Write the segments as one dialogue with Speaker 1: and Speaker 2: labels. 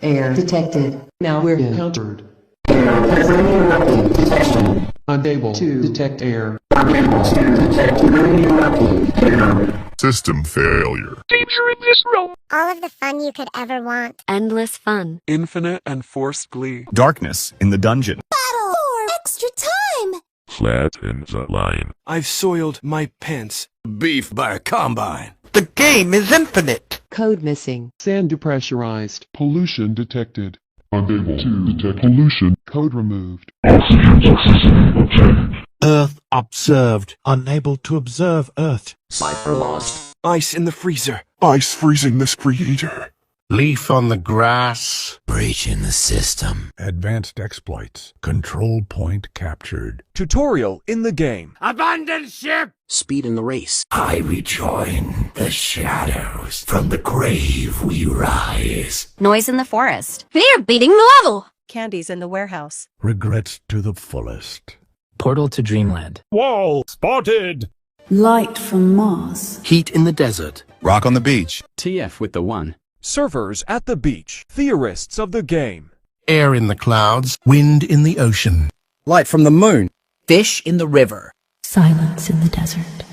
Speaker 1: Air detected. Now we're encountered. Unable to detect air.
Speaker 2: System failure.
Speaker 3: Danger in this room.
Speaker 4: All of the fun you could ever want.
Speaker 5: Endless fun.
Speaker 3: Infinite and forced glee.
Speaker 6: Darkness in the dungeon.
Speaker 4: Battle for extra time.
Speaker 2: Flat in the line.
Speaker 3: I've soiled my pants.
Speaker 7: Beef by a combine.
Speaker 8: The game is infinite.
Speaker 1: Code missing.
Speaker 9: Sand depressurized. Pollution detected. Unable to detect pollution. Code removed.
Speaker 8: Earth observed. Unable to observe Earth.
Speaker 7: Cipher lost.
Speaker 3: Ice in the freezer.
Speaker 2: Ice freezing this creator.
Speaker 7: Leaf on the grass.
Speaker 8: Breach in the system.
Speaker 10: Advanced exploits. Control point captured.
Speaker 3: Tutorial in the game.
Speaker 7: Abandon ship!
Speaker 8: Speed in the race.
Speaker 7: I rejoin the shadows. From the grave we rise.
Speaker 5: Noise in the forest. Fear beating the level.
Speaker 11: Candies in the warehouse.
Speaker 10: Regrets to the fullest.
Speaker 8: Portal to Dreamland.
Speaker 10: Wall spotted!
Speaker 12: Light from Mars.
Speaker 8: Heat in the desert.
Speaker 6: Rock on the beach.
Speaker 8: TF with the 1.
Speaker 3: Servers at the beach. Theorists of the game.
Speaker 7: Air in the clouds. Wind in the ocean.
Speaker 8: Light from the moon. Fish in the river.
Speaker 12: Silence in the desert.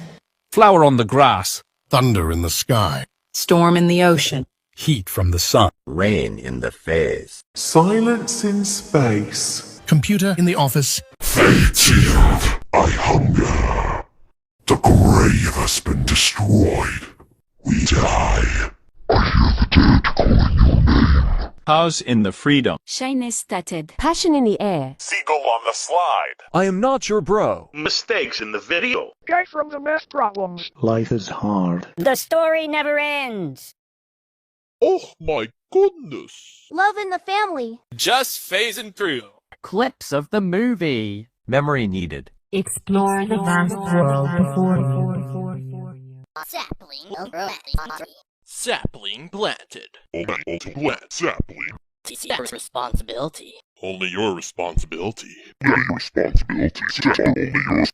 Speaker 8: Flower on the grass.
Speaker 7: Thunder in the sky.
Speaker 11: Storm in the ocean.
Speaker 10: Heat from the sun.
Speaker 7: Rain in the face.
Speaker 2: Silence in space.
Speaker 7: Computer in the office.
Speaker 2: Fate sealed. I hunger. The grave has been destroyed. We die. I hear the dead calling your name.
Speaker 6: House in the freedom.
Speaker 5: Shyness started. Passion in the air.
Speaker 2: Seagull on the slide.
Speaker 3: I am not your bro.
Speaker 2: Mistakes in the video.
Speaker 3: Guy from the math problems.
Speaker 10: Life is hard.
Speaker 4: The story never ends.
Speaker 2: Oh my goodness.
Speaker 4: Love in the family.
Speaker 7: Just phasing through.
Speaker 8: Clips of the movie. Memory needed.
Speaker 12: Explore the vast world before you.
Speaker 7: Sapling planted.
Speaker 2: Sapling.
Speaker 4: TC's responsibility.
Speaker 2: Only your responsibility. Only responsibility. Only yours.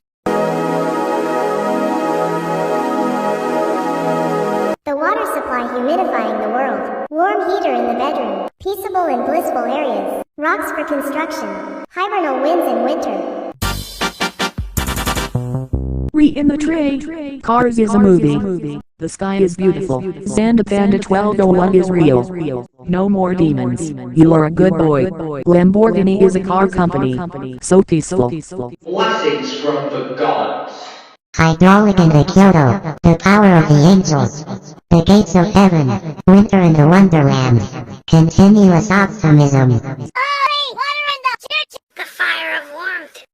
Speaker 4: The water supply humidifying the world. Warm heater in the bedroom. Peaceable and blissful areas. Rocks for construction. Hibernal winds in winter.
Speaker 12: In the tray. Cars is a movie. The sky is beautiful. Sand Panda 1201 is real. No more demons. You are a good boy. Lamborghini is a car company. So peaceful.
Speaker 1: Blessings from the gods.
Speaker 4: Hydraulic in the Kyoto. The power of the angels. The gates of heaven. Winter in the wonderland. Continuous optimism. Water in the fire of warmth.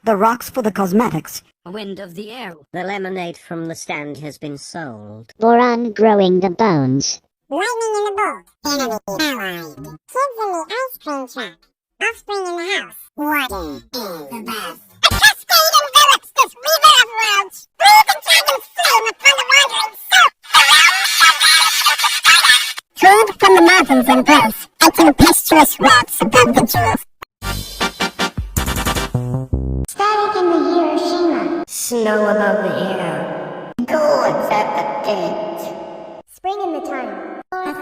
Speaker 12: The rocks for the cosmetics.
Speaker 4: Wind of the air. The lemonade from the stand has been sold. Boron growing the bones. Lightning in the boat. Enemy allied. Kids in the ice cream truck. Offspring in the house. Water in the bath. A cascade envelops this river of worlds. Breathe the dragon flame upon the wandering soul. Food from the mountains and growth. And tempestuous rocks above the jewels. Static in the Hiroshima. Snow above the air. Gourds at the pit. Spring in the time. Fresh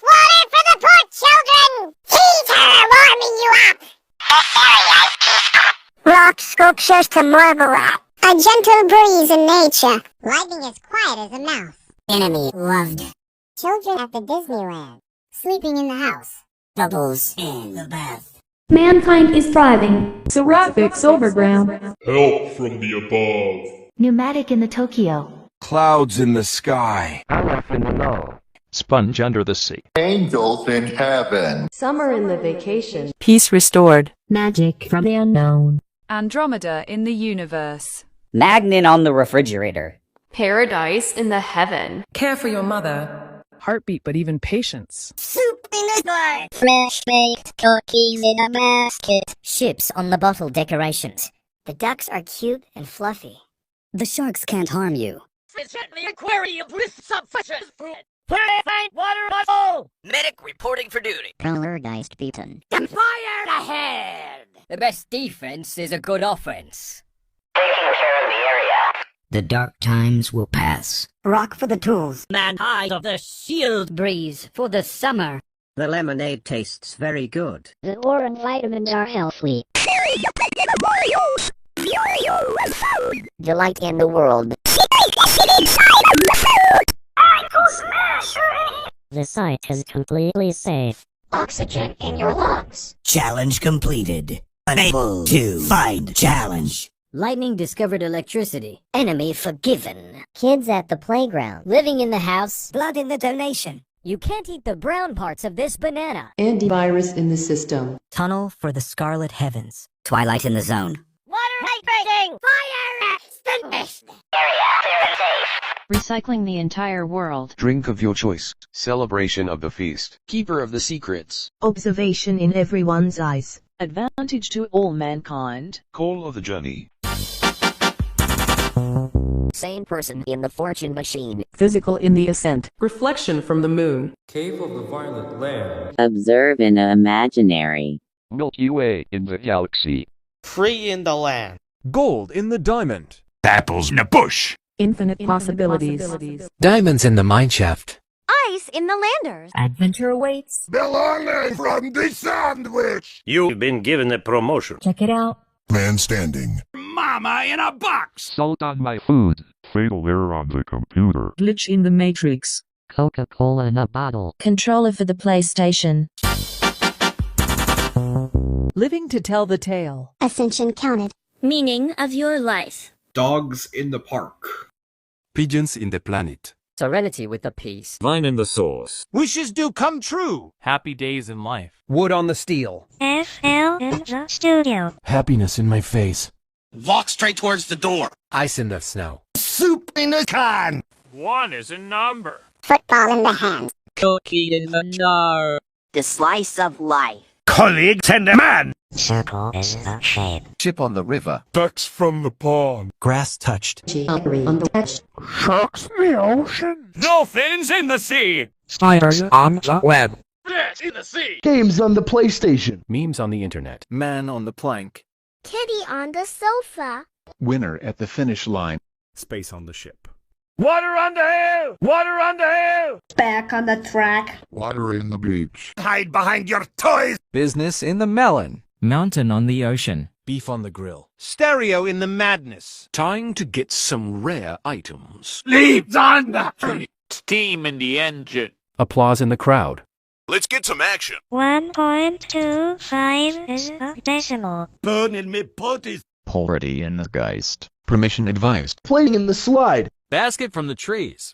Speaker 4: water for the poor children! Heater warming you up! Rock sculptures to marvel at. A gentle breeze in nature. Lightning as quiet as a mouse. Enemy loved. Children at the Disneyland. Sleeping in the house. Bubbles in the bath.
Speaker 12: Mankind is thriving. Seraphic overground.
Speaker 2: Help from the above.
Speaker 12: Pneumatic in the Tokyo.
Speaker 7: Clouds in the sky.
Speaker 8: Aleph in the know. Sponge under the sea.
Speaker 2: Angels in heaven.
Speaker 5: Summer in the vacation.
Speaker 11: Peace restored.
Speaker 12: Magic from the unknown.
Speaker 5: Andromeda in the universe.
Speaker 11: Magnet on the refrigerator.
Speaker 5: Paradise in the heaven.
Speaker 11: Care for your mother. Heartbeat, but even patience.
Speaker 4: Soup in the sky. Fresh baked cookies in a basket. Ships on the bottle decorations. The ducks are cute and fluffy. The sharks can't harm you.
Speaker 11: Fish at the aquarium with some fishes. Purifying water bottle. Medic reporting for duty.
Speaker 4: Poltergeist beaten.
Speaker 11: Fire ahead. The best defense is a good offense.
Speaker 4: Taking care of the area.
Speaker 11: The dark times will pass.
Speaker 4: Rock for the tools.
Speaker 11: Man hide of the shield breeze for the summer.
Speaker 13: The lemonade tastes very good.
Speaker 4: The ore and vitamins are healthy. Delight in the world. The site is completely safe. Oxygen in your lungs.
Speaker 11: Challenge completed. Unable to find challenge. Lightning discovered electricity. Enemy forgiven.
Speaker 4: Kids at the playground.
Speaker 11: Living in the house. Blood in the donation. You can't eat the brown parts of this banana.
Speaker 1: Antivirus in the system.
Speaker 11: Tunnel for the Scarlet Heavens. Twilight in the Zone. Water hydrating! Fire extinguished! Area clear and safe.
Speaker 14: Recycling the entire world.
Speaker 15: Drink of your choice. Celebration of the feast. Keeper of the secrets.
Speaker 16: Observation in everyone's eyes. Advantage to all mankind.
Speaker 15: Call of the journey.
Speaker 11: Sane person in the fortune machine.
Speaker 12: Physical in the ascent.
Speaker 1: Reflection from the moon.
Speaker 17: Cave of the Violet Land.
Speaker 18: Observe in the imaginary.
Speaker 15: Milky Way in the galaxy.
Speaker 19: Free in the land.
Speaker 3: Gold in the diamond.
Speaker 10: Apples in the bush.
Speaker 12: Infinite possibilities.
Speaker 20: Diamonds in the mineshaft.
Speaker 21: Ice in the landers.
Speaker 11: Adventure awaits.
Speaker 2: Belonging from the sandwich.
Speaker 17: You've been given a promotion.
Speaker 11: Check it out.
Speaker 2: Man standing.
Speaker 10: Mama in a box.
Speaker 15: Salt on my food.
Speaker 9: Fatal error on the computer.
Speaker 12: Glitch in the matrix.
Speaker 4: Coca-Cola in a bottle.
Speaker 16: Controller for the PlayStation.
Speaker 1: Living to tell the tale.
Speaker 4: Ascension counted.
Speaker 21: Meaning of your life.
Speaker 17: Dogs in the park.
Speaker 10: Pigeons in the planet.
Speaker 11: Serenity with the peace.
Speaker 6: Vine in the sauce.
Speaker 10: Wishes do come true.
Speaker 19: Happy days in life.
Speaker 17: Wood on the steel.
Speaker 4: FL in the studio.
Speaker 20: Happiness in my face.
Speaker 10: Walk straight towards the door.
Speaker 20: Ice in the snow.
Speaker 10: Soup in a can.
Speaker 17: One is a number.
Speaker 4: Football in the hands.
Speaker 11: Cookie in the jar. The slice of life.
Speaker 10: Colleague tender man.
Speaker 4: Circle in the shape.
Speaker 15: Chip on the river.
Speaker 2: Ducks from the pond.
Speaker 20: Grass touched.
Speaker 1: Geometry on the edge.
Speaker 2: Sharks in the ocean.
Speaker 17: Dolphins in the sea.
Speaker 20: Spiders on the web.
Speaker 17: Bats in the sea.
Speaker 19: Games on the PlayStation.
Speaker 20: Memes on the internet.
Speaker 17: Man on the plank.
Speaker 21: Kitty on the sofa.
Speaker 15: Winner at the finish line.
Speaker 10: Space on the ship.
Speaker 17: Water on the hill. Water on the hill.
Speaker 16: Back on the track.
Speaker 2: Water in the beach.
Speaker 10: Hide behind your toys.
Speaker 17: Business in the melon.
Speaker 13: Mountain on the ocean.
Speaker 20: Beef on the grill.
Speaker 19: Stereo in the madness.
Speaker 20: Time to get some rare items.
Speaker 10: Leaves on the tree. Steam in the engine.
Speaker 20: Applause in the crowd.
Speaker 10: Let's get some action.
Speaker 4: 1.25 is a decimal.
Speaker 10: Burning me putties.
Speaker 15: Poverty in the Geist. Permission advised.
Speaker 19: Playing in the slide.
Speaker 17: Basket from the trees.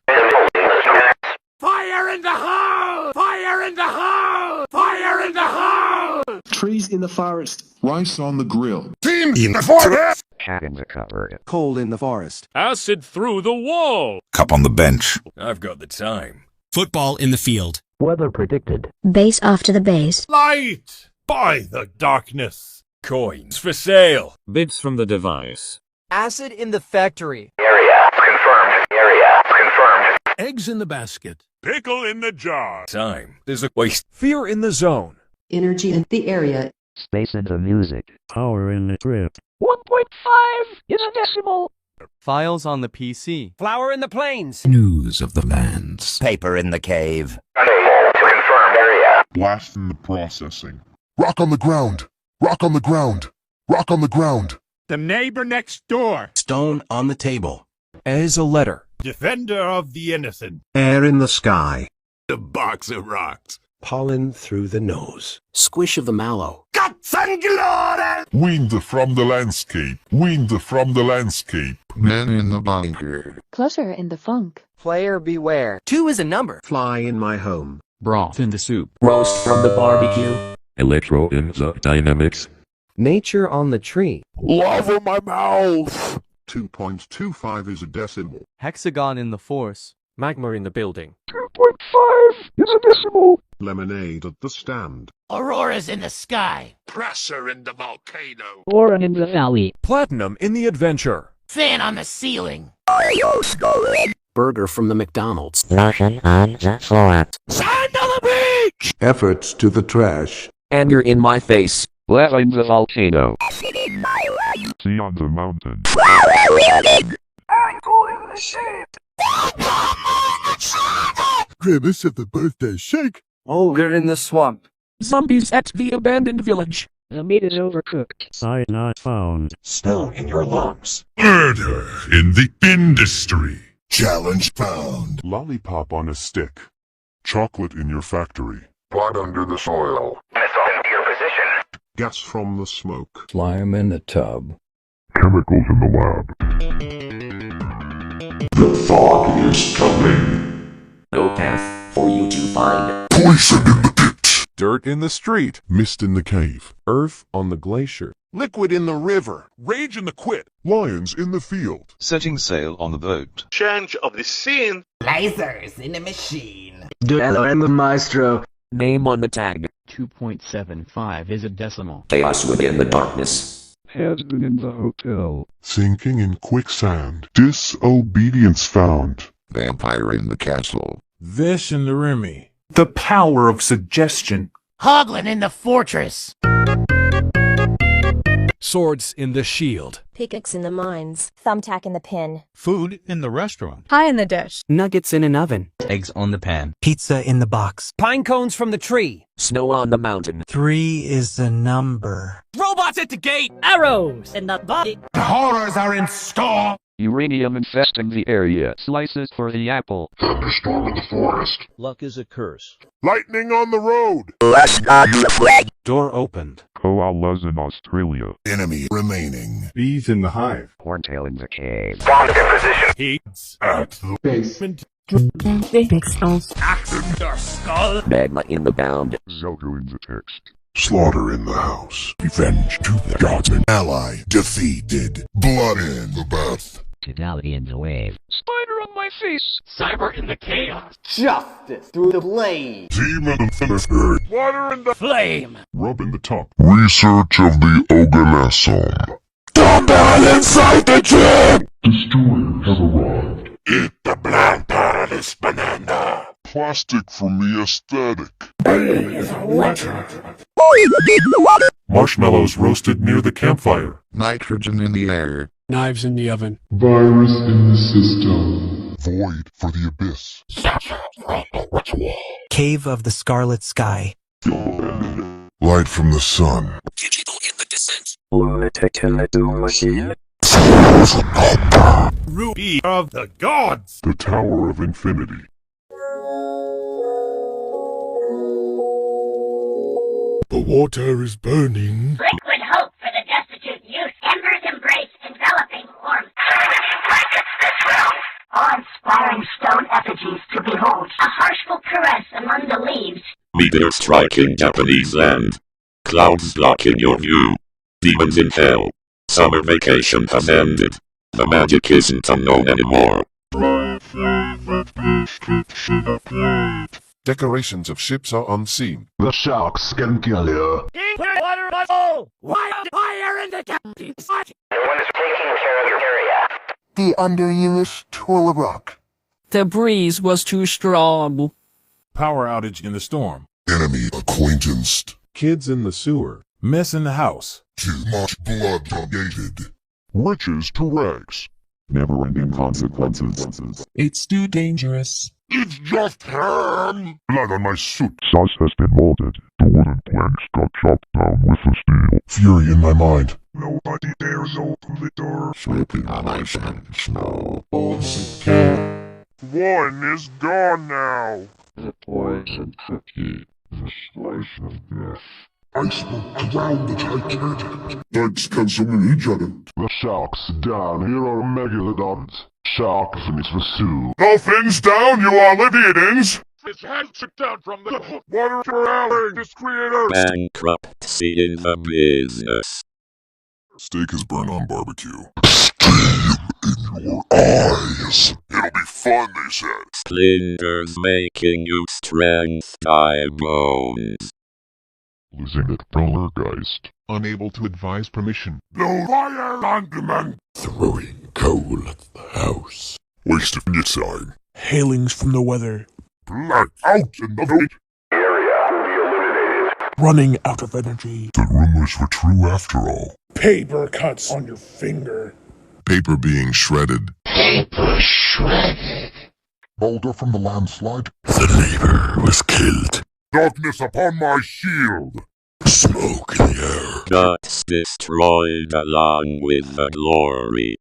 Speaker 10: Fire in the hole! Fire in the hole! Fire in the hole!
Speaker 9: Trees in the forest.
Speaker 2: Rice on the grill.
Speaker 15: Team in the forest. Cat in the cupboard.
Speaker 19: Cold in the forest.
Speaker 17: Acid through the wall.
Speaker 10: Cup on the bench.
Speaker 17: I've got the time.
Speaker 20: Football in the field.
Speaker 8: Weather predicted.
Speaker 16: Base after the base.
Speaker 10: Light! By the darkness.
Speaker 17: Coins for sale. Bits from the device.
Speaker 19: Acid in the factory.
Speaker 2: Area confirmed. Area confirmed.
Speaker 20: Eggs in the basket.
Speaker 10: Pickle in the jar.
Speaker 17: Time. There's a waste.
Speaker 3: Fear in the zone.
Speaker 1: Energy in the area.
Speaker 15: Space in the music.
Speaker 8: Power in the trip.
Speaker 11: 1.5 is a decimal.
Speaker 17: Files on the PC.
Speaker 19: Flower in the plains.
Speaker 10: News of the lands.
Speaker 7: Paper in the cave.
Speaker 2: Unable to confirm area. Blast in the processing. Rock on the ground. Rock on the ground. Rock on the ground.
Speaker 10: The neighbor next door.
Speaker 20: Stone on the table.
Speaker 3: As a letter.
Speaker 10: Defender of the innocent.
Speaker 8: Air in the sky.
Speaker 10: A box of rocks.
Speaker 20: Pollen through the nose. Squish of the mallow.
Speaker 10: Guts and glory!
Speaker 2: Wind from the landscape. Wind from the landscape. Men in the bunker.
Speaker 21: Clutter in the funk.
Speaker 19: Player beware. 2 is a number.
Speaker 8: Fly in my home.
Speaker 15: Broth in the soup.
Speaker 12: Roast from the barbecue.
Speaker 2: Electro in the dynamics.
Speaker 19: Nature on the tree.
Speaker 2: Lava my mouth. 2.25 is a decimal.
Speaker 17: Hexagon in the force.
Speaker 3: Magma in the building.
Speaker 2: 2.5 is a decimal. Lemonade at the stand.
Speaker 11: Auroras in the sky.
Speaker 2: Pressure in the volcano.
Speaker 12: Ore in the valley.
Speaker 3: Platinum in the adventure.
Speaker 11: Fan on the ceiling.
Speaker 20: Burger from the McDonald's.
Speaker 4: Lotion on the floor.
Speaker 11: Sand on the beach.
Speaker 2: Efforts to the trash.
Speaker 20: Anger in my face.
Speaker 15: Lava in the volcano.
Speaker 2: Sea on the mountain.
Speaker 11: I'm cool.
Speaker 2: Grimace of the birthday shake.
Speaker 19: Ogre in the swamp.
Speaker 12: Zombies at the abandoned village.
Speaker 5: The meat is overcooked.
Speaker 8: Site not found.
Speaker 2: Smell in your lungs. Murder in the industry. Challenge found.
Speaker 9: Lollipop on a stick. Chocolate in your factory.
Speaker 2: Blood under the soil.
Speaker 10: Missile into your position.
Speaker 9: Gas from the smoke.
Speaker 22: Slime in the tub.
Speaker 2: Chemicals in the lab. The fog is coming.
Speaker 7: No path for you to find.
Speaker 2: Poison in the pit.
Speaker 9: Dirt in the street. Mist in the cave. Earth on the glacier.
Speaker 2: Liquid in the river. Rage in the quit. Lions in the field.
Speaker 6: Setting sail on the boat.
Speaker 10: Change of the scene.
Speaker 7: Lasers in a machine.
Speaker 19: Duello and the maestro.
Speaker 13: Name on the tag.
Speaker 5: 2.75 is a decimal.
Speaker 7: Chaos within the darkness.
Speaker 9: Has been in the hotel. Sinking in quicksand. Disobedience found.
Speaker 2: Vampire in the castle.
Speaker 17: Vish in the Remy.
Speaker 10: The power of suggestion.
Speaker 7: Hoglin in the fortress.
Speaker 3: Swords in the shield.
Speaker 21: Pickaxe in the mines. Thumbtack in the pin.
Speaker 17: Food in the restaurant.
Speaker 21: Pie in the dish.
Speaker 19: Nuggets in an oven.
Speaker 13: Eggs on the pan.
Speaker 19: Pizza in the box. Pine cones from the tree.
Speaker 13: Snow on the mountain.
Speaker 19: 3 is the number.
Speaker 13: Robots at the gate!
Speaker 21: Arrows in the body.
Speaker 10: The horrors are in store.
Speaker 9: Uranium infesting the area. Slices for the apple.
Speaker 2: Thunderstorm in the forest.
Speaker 17: Luck is a curse.
Speaker 2: Lightning on the road.
Speaker 3: Door opened.
Speaker 9: Koalas in Australia.
Speaker 2: Enemy remaining.
Speaker 9: Bees in the hive. Horntail in the cave.
Speaker 10: Bomb in position.
Speaker 9: Heats at the basement.
Speaker 10: Axe in your skull.
Speaker 7: Magma in the bound.
Speaker 9: Zelgo in the text.
Speaker 2: Slaughter in the house. Revenge to the gods. An ally defeated. Blood in the bath.
Speaker 5: Tidali in the wave.
Speaker 10: Spider on my face. Cyber in the chaos.
Speaker 19: Justice through the blade.
Speaker 2: Demon of the earth.
Speaker 10: Water in the flame.
Speaker 9: Rub in the top.
Speaker 2: Research of the Ogalasom. Combat inside the gym! Destroyer has arrived. Eat the bland paradise banana. Plastic for me aesthetic. Bane is a legend.
Speaker 9: Marshmallows roasted near the campfire.
Speaker 2: Nitrogen in the air.
Speaker 9: Knives in the oven. Virus in the system.
Speaker 2: Void for the abyss. Ritual.
Speaker 19: Cave of the Scarlet Sky.
Speaker 2: Light from the sun.
Speaker 7: Digital in the descent.
Speaker 10: Ruby of the gods.
Speaker 9: The Tower of Infinity. The water is burning.
Speaker 4: Liquid hope for the destitute youth. Embers embrace enveloping warmth. Awe-inspiring stone effigies to behold. A harshful caress among the leaves.
Speaker 2: Meteor striking Japanese land. Clouds blocking your view. Demons in hell. Summer vacation has ended. The magic isn't unknown anymore. Decorations of ships are unseen. The sharks can kill you.
Speaker 10: Water bubble. Fire in the captain's site. No one is taking care of your area.
Speaker 2: The underused tool of rock.
Speaker 13: The breeze was too strong.
Speaker 17: Power outage in the storm.
Speaker 2: Enemy acquaintance.
Speaker 9: Kids in the sewer.
Speaker 17: Mess in the house.
Speaker 2: Too much blood donated.
Speaker 9: Riches to rags. Never-ending consequences.
Speaker 17: It's too dangerous.
Speaker 2: It's just ham! Blood on my suit.
Speaker 9: Sauce has been molded. The wooden planks got chopped down with the steel.
Speaker 2: Fury in my mind.
Speaker 9: Nobody dares open the door.
Speaker 2: Slipping on ice and snow.
Speaker 9: One is gone now. The poison cookie. The slice of death.
Speaker 2: Iceberg around the Titanic. Thanks, consuming each other.
Speaker 9: The sharks down. Here are megalodons. Shark fins for Sue.
Speaker 2: No fins down, you Olympians!
Speaker 10: His hand took down from the water rally. His creators.
Speaker 2: Bankruptcy in the business. Steak is burnt on barbecue. Steam in your eyes. It'll be fun, they said. Splinters making you strength die bones.
Speaker 9: Losing at Rollergeist. Unable to advise permission.
Speaker 2: No fire on demand. Throwing coal at the house. Wasted sign.
Speaker 9: Hailings from the weather.
Speaker 2: Black out in the void.
Speaker 10: Area will be eliminated.
Speaker 9: Running out of energy.
Speaker 2: The rumors were true after all.
Speaker 9: Paper cuts on your finger.
Speaker 2: Paper being shredded.
Speaker 7: Paper shredded.
Speaker 2: Boulder from the landslide. The leader was killed. Darkness upon my shield. Smoke in the air.
Speaker 14: Guts destroyed along with the glory.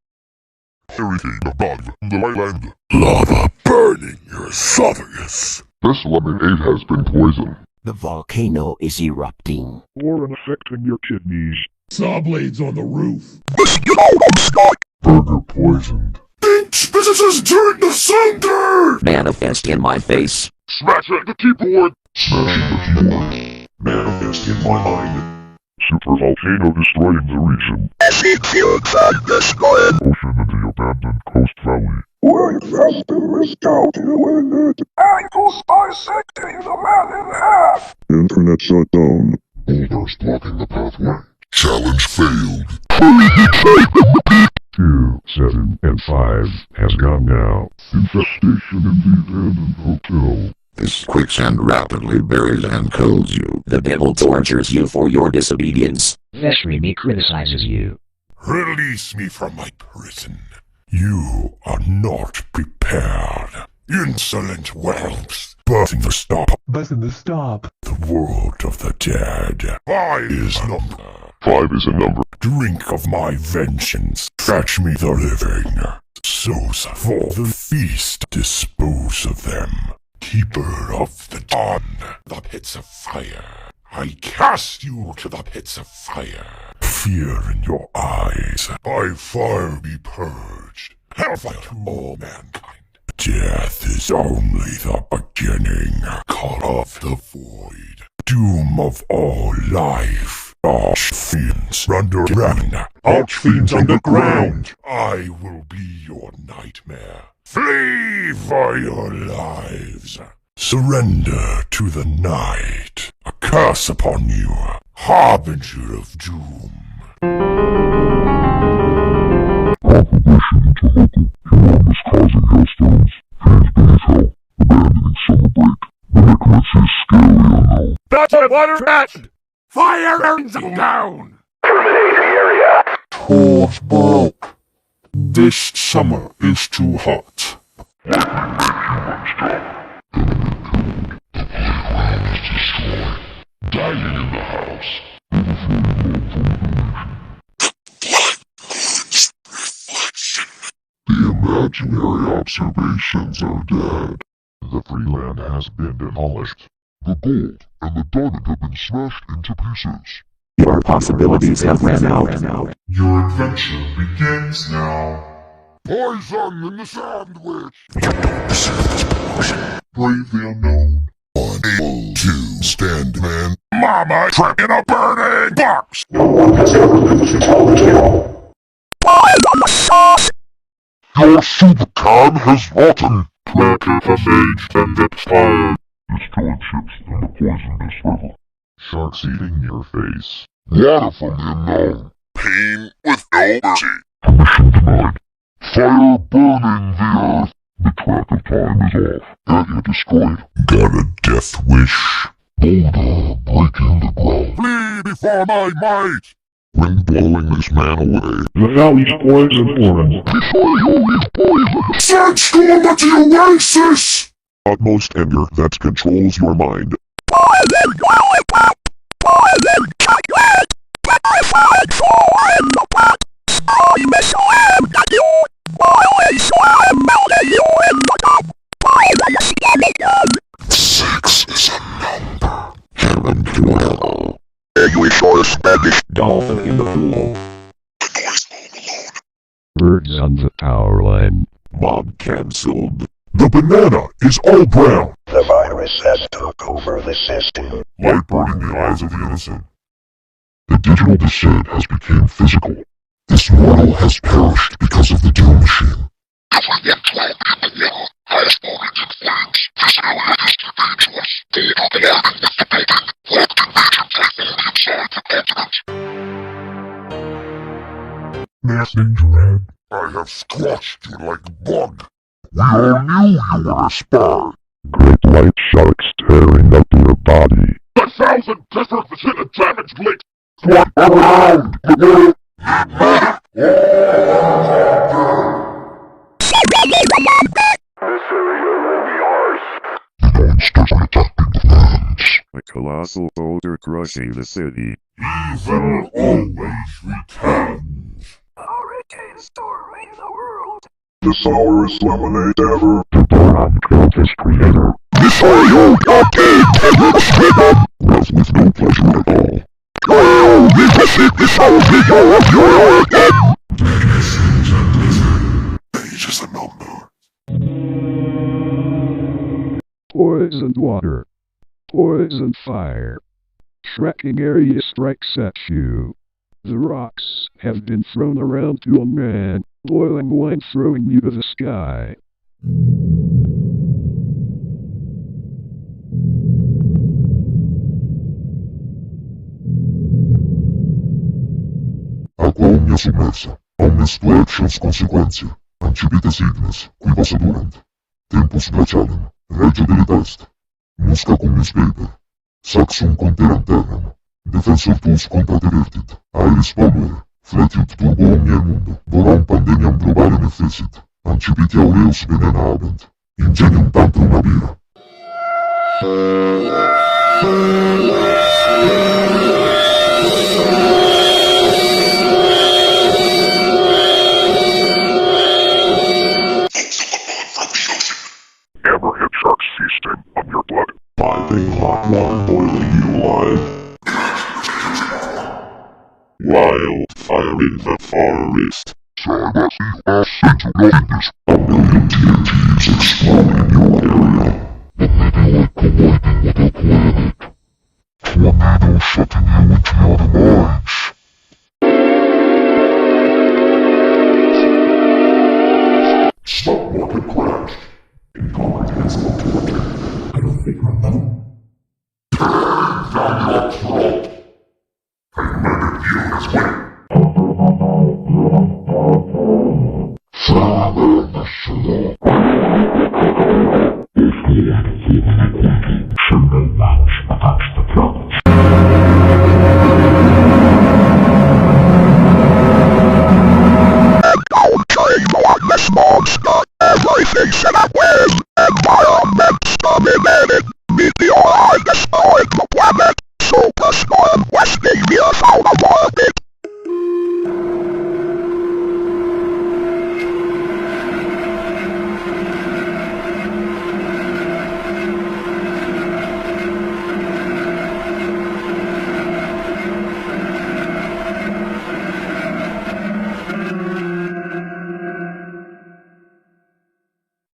Speaker 2: Hurricane above the land. Lava burning your esophagus.
Speaker 9: This lemonade has been poisoned.
Speaker 7: The volcano is erupting.
Speaker 9: Or affecting your kidneys.
Speaker 10: Saw blades on the roof.
Speaker 9: Burger poisoned.
Speaker 2: Bitch, this is turned asunder!
Speaker 7: Manifest in my face.
Speaker 9: Smashing the keyboard.
Speaker 2: Smashing the keyboard. Manifest in my mind.
Speaker 9: Super volcano destroying the region.
Speaker 2: Ocean
Speaker 9: into the abandoned coast valley.
Speaker 10: We're infested with scout in it. Ankles dissecting the man in half.
Speaker 9: Internet shut down.
Speaker 2: Boulders blocking the pathway. Challenge failed.
Speaker 9: 2, 7, and 5 has gone now. Infestation in the abandoned hotel.
Speaker 7: This quicksand rapidly buries and kills you. The devil tortures you for your disobedience.
Speaker 5: Vesrimi criticizes you.
Speaker 2: Release me from my prison. You are not prepared. Insolent whelps. Button the stop.
Speaker 9: Button the stop.
Speaker 2: The world of the dead. 5 is number.
Speaker 9: 5 is a number.
Speaker 2: Drink of my vengeance. Fetch me the living. Souls for the feast. Dispose of them. Keeper of the dawn. The pits of fire. I cast you to the pits of fire. Fear in your eyes. By fire be purged. Hellfire to all mankind. Death is only the beginning. Call of the void. Doom of all life. Archfiends underground.
Speaker 9: Archfiends underground.
Speaker 2: I will be your nightmare. Flee for your lives. Surrender to the night. A curse upon you. Harbinger of doom.
Speaker 9: Opposition to local. Human is causing hailstones. Fiends beneath hell. Abandoning summer break. The necromancy is scary unknown.
Speaker 10: That's a water rat! Fire burns down!
Speaker 2: Terminate the area. Torch broke. This summer is too hot.
Speaker 9: The playground is destroyed. Dying in the house. The imaginary observations are dead. The free land has been demolished. The gold and the diamond have been smashed into pieces.
Speaker 7: Your possibilities have ran out.
Speaker 2: Your adventure begins now. Poison in the sandwich! Brave the unknown. Unable to stand, man. Mama trapped in a burning box!
Speaker 7: No one has ever lived to tell the tale.
Speaker 9: Your supercam has rotten. Tracker has aged and expired. Destroyed ships in the poisonous river. Sharks eating your face. Water from the unknown.
Speaker 2: Pain with no mercy.
Speaker 9: Permission denied. Fire burning the earth. The track of time is off. Area destroyed.
Speaker 2: Got a death wish.
Speaker 9: Boulder breaking the ground.
Speaker 2: Flee before my might!
Speaker 9: Wind blowing this man away.
Speaker 10: The valley's poison orange.
Speaker 9: Before you leave poison.
Speaker 2: Sandstorm at the oasis!
Speaker 9: Utmost anger that controls your mind.
Speaker 2: Six is a number.
Speaker 9: Heaven to hell. English or Spanish. Dolphin in the pool. Birds on the power line. Mob cancelled.
Speaker 2: The banana is all brown.
Speaker 7: The virus has took over the system.
Speaker 2: Light burning the eyes of the innocent.
Speaker 9: The digital descent has become physical.
Speaker 2: This mortal has perished because of the doom machine.
Speaker 9: Nothing dread.
Speaker 2: I have squashed you like bug.
Speaker 9: We all knew you were a spy. Great white sharks tearing up your body.
Speaker 10: 1,000 district damaged links.
Speaker 9: What around? colossal boulder crushing the city.
Speaker 2: Evil always returns.
Speaker 10: Hurricane storming the world.
Speaker 2: The sourest lemonade ever. The Boron Contest creator. This are your goddamn tenants, freedom! Was with no pleasure at all. Oh, we defeat the soul figure of your again! Age is a number.
Speaker 9: Poisoned water. Poisoned fire. Tracking area strikes at you. The rocks have been thrown around to a man, boiling wine throwing you to the sky.
Speaker 2: Acqua omnia submersa, omnes tuertios consequentia, ancipite signes, qui possa durant. Tempus glacialem, regio delita est. Musca cumnius peper, saxum conteram terram. Defensor tuus contra terertit, aeris polvere, fletiut turbo omniae mundo, boram pandemiam globalem effecit, ancipiti aureus venena habent, ingenium tantrum abira.
Speaker 9: Hammerhead sharks feasting on your blood. Piping hot water boiling you alive. Wildfire in the forest. Cyber into nothingness. A million TNTs explode in your area. The meteor colliding with a planet. Tornado shutting you into your demise. Stop walking crash. Incomprehensible torture. I don't think I'm done. Turn down your throat. I murdered you as well. Flower in the floor. If you have to keep an attacking, show no knowledge about the problems. And don't train on this monster. Everything set up with environment dominated. Meteor destroyed the planet. Superstorm West India found a market.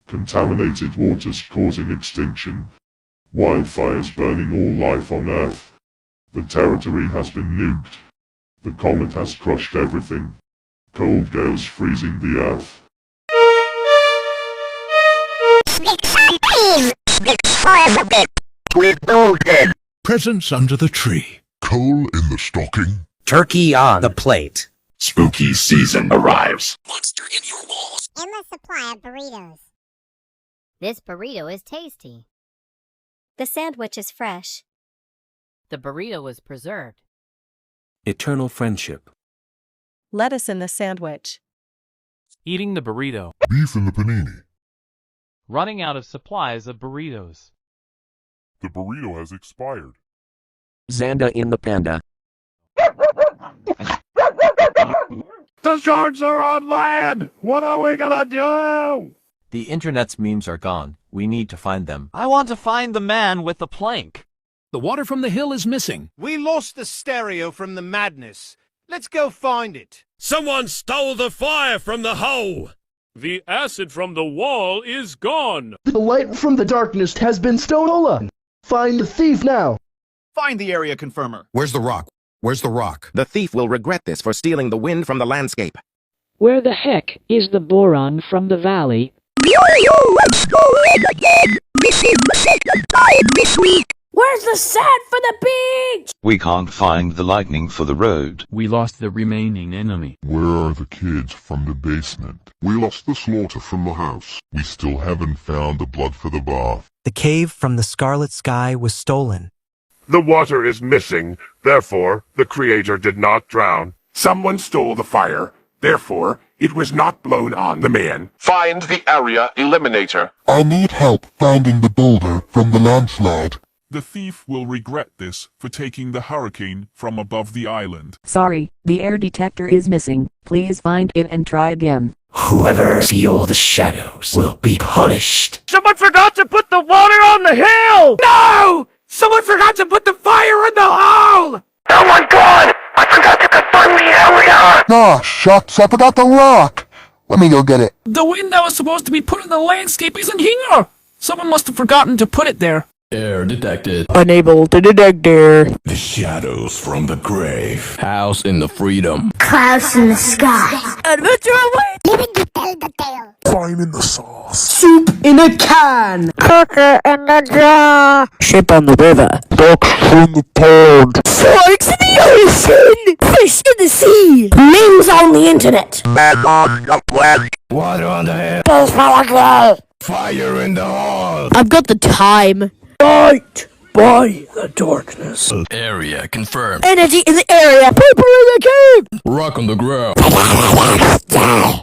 Speaker 2: Contaminated waters causing extinction. Wildfires burning all life on Earth. The territory has been nuked. The comet has crushed everything. Cold gales freezing the Earth.
Speaker 7: Presents under the tree.
Speaker 9: Coal in the stocking.
Speaker 20: Turkey on the plate.
Speaker 7: Spooky season arrives.
Speaker 4: Monster in your walls. Endless supply of burritos.
Speaker 18: This burrito is tasty.
Speaker 21: The sandwich is fresh.
Speaker 18: The burrito is preserved.
Speaker 13: Eternal friendship.
Speaker 1: Lettuce in the sandwich.
Speaker 22: Eating the burrito.
Speaker 9: Beef in the panini.
Speaker 22: Running out of supplies of burritos.
Speaker 9: The burrito has expired.
Speaker 13: Xanda in the panda.
Speaker 10: The sharks are on land! What are we gonna do?
Speaker 13: The internet's memes are gone. We need to find them.
Speaker 23: I want to find the man with the plank.
Speaker 24: The water from the hill is missing.
Speaker 25: We lost the stereo from the madness. Let's go find it.
Speaker 10: Someone stole the fire from the hole! The acid from the wall is gone!
Speaker 26: The light from the darkness has been stolen! Find the thief now!
Speaker 25: Find the area confirmer.
Speaker 27: Where's the rock? Where's the rock? The thief will regret this for stealing the wind from the landscape.
Speaker 28: Where the heck is the boron from the valley?
Speaker 10: Let's go in again! This is the second time this week!
Speaker 21: Where's the sand for the beach?
Speaker 6: We can't find the lightning for the road.
Speaker 13: We lost the remaining enemy.
Speaker 9: Where are the kids from the basement? We lost the slaughter from the house. We still haven't found the blood for the bath.
Speaker 19: The cave from the scarlet sky was stolen.
Speaker 10: The water is missing, therefore the creator did not drown. Someone stole the fire, therefore it was not blown on the man. Find the area eliminator.
Speaker 9: I need help finding the boulder from the landslide. The thief will regret this for taking the hurricane from above the island.
Speaker 3: Sorry, the air detector is missing. Please find it and try again.
Speaker 7: Whoever steals the shadows will be punished.
Speaker 25: Someone forgot to put the water on the hill! No! Someone forgot to put the fire in the hole!
Speaker 8: Oh my god! I forgot to confirm the area!
Speaker 11: Oh, shucks, I forgot the rock. Let me go get it.
Speaker 24: The wind that was supposed to be put in the landscape isn't here! Someone must have forgotten to put it there.
Speaker 7: Air detected.
Speaker 28: Unable to detect air.
Speaker 7: The shadows from the grave. House in the freedom.
Speaker 4: Clouds in the sky.
Speaker 28: Adventure away!
Speaker 4: Living to tell the tale.
Speaker 11: Fine in the sauce.
Speaker 28: Soup in a can.
Speaker 4: Cooker in the jar.
Speaker 28: Ship on the river.
Speaker 11: Ducks from the pond.
Speaker 28: Sharks in the ocean. Fish in the sea.
Speaker 4: Memes on the internet.
Speaker 11: Man on the planet.
Speaker 7: Water on the hill. Fire in the hall.
Speaker 28: I've got the time.
Speaker 21: Fight by the darkness.
Speaker 7: Area confirmed.
Speaker 28: Energy in the area. People in the cave.
Speaker 7: Rock on the ground.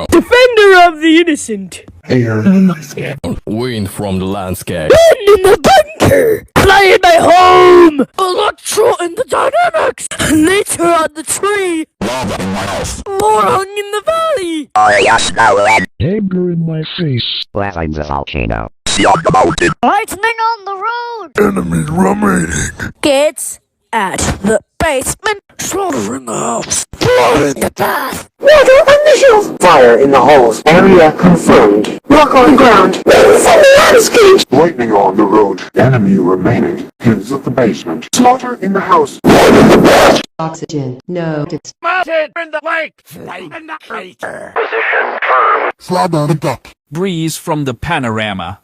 Speaker 21: Defender of the innocent.
Speaker 11: Air.
Speaker 7: Wind from the landscape.
Speaker 28: Wind in the bunker. Fly in my home. Electro in the dynamics. Nature on the tree.
Speaker 11: Lava in my house.
Speaker 28: Moron in the valley.
Speaker 11: Oh, yes, no, Ed.
Speaker 5: Anger in my face. Lava in the volcano.
Speaker 11: On the mountain.
Speaker 4: Lightning on the road.
Speaker 11: Enemy remaining.
Speaker 28: Kids at the basement.
Speaker 11: Slaughter in the house.
Speaker 4: Blood in the bath.
Speaker 25: Water on the hill! Fire in the holes. Area confirmed. Rock on ground. Winds on the landscape.
Speaker 9: Lightning on the road. Enemy remaining. Kids at the basement.
Speaker 25: Slaughter in the house.
Speaker 21: Oxygen. No. It's
Speaker 25: Mountain in the lake. Flame in the crater.
Speaker 8: Position firm.
Speaker 11: Slab on the duck.
Speaker 24: Breeze from the panorama.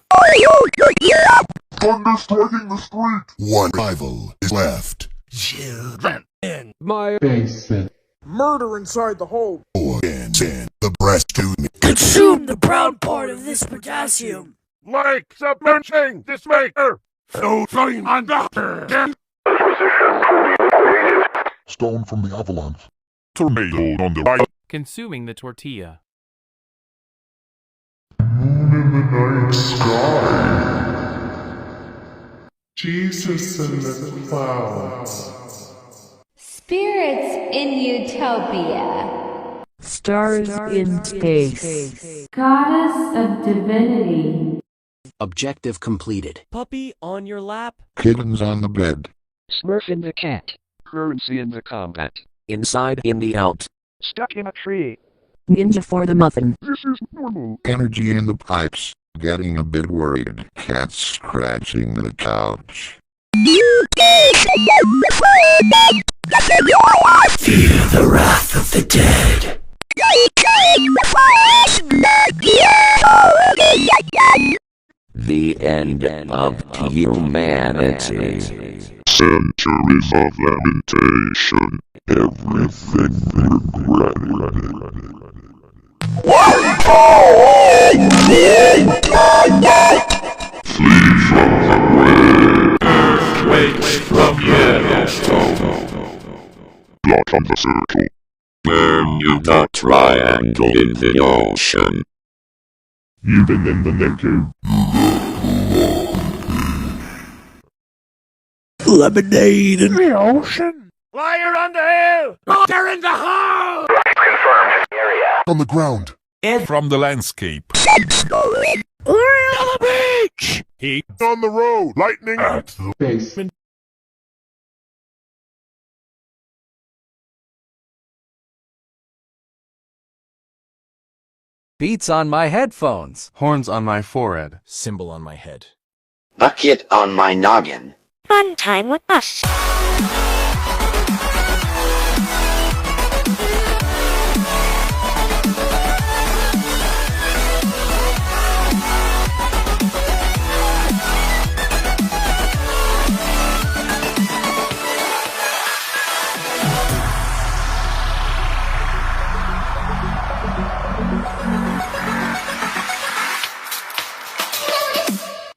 Speaker 9: Thunder striking the street.
Speaker 11: One rival is left.
Speaker 25: Children in
Speaker 11: My basement.
Speaker 25: murder inside the hole.
Speaker 11: Organs in the breast to me.
Speaker 21: consume the brown part of this potassium.
Speaker 10: Like submerging this maker. So flame on doctor.
Speaker 8: Position fully created.
Speaker 9: Stone from the avalanche. Tornado on the right.
Speaker 22: Consuming the tortilla.
Speaker 9: Moon in the night sky. Jesus in the clouds.
Speaker 12: Spirits in Utopia.
Speaker 28: Stars in space.
Speaker 12: Goddess of Divinity.
Speaker 20: Objective completed.
Speaker 13: Puppy on your lap.
Speaker 9: Kittens on the bed.
Speaker 28: Smurf in the cat.
Speaker 5: Currency in the combat.
Speaker 13: Inside in the out.
Speaker 28: Stuck in a tree. Ninja for the muffin.
Speaker 9: This is normal. Energy in the pipes. Getting a bit worried. Cat scratching the couch.
Speaker 7: Fear the wrath of the dead.
Speaker 14: The end of humanity.
Speaker 9: Centuries of lamentation. Everything regretted. Flee from the way. Earthquakes from Yellowstone. Block on the circle. Bermuda Triangle in the ocean. Even in the naked.
Speaker 11: Lemonade in
Speaker 25: The ocean. Fire on the hill. Water in the hole.
Speaker 8: Confirmed. Area.
Speaker 9: On the ground.
Speaker 11: Ed
Speaker 9: From the landscape.
Speaker 25: We're on the beach.
Speaker 9: Heat on the road. Lightning
Speaker 11: at the basement.
Speaker 13: Beats on my headphones. Horns on my forehead. Symbol on my head.
Speaker 15: Bucket on my noggin.
Speaker 4: Fun time with us.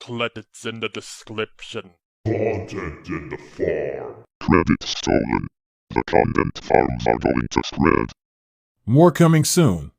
Speaker 10: Credits in the description.
Speaker 9: Content in the farm. Credit stolen. The content farms are going to spread.
Speaker 16: More coming soon.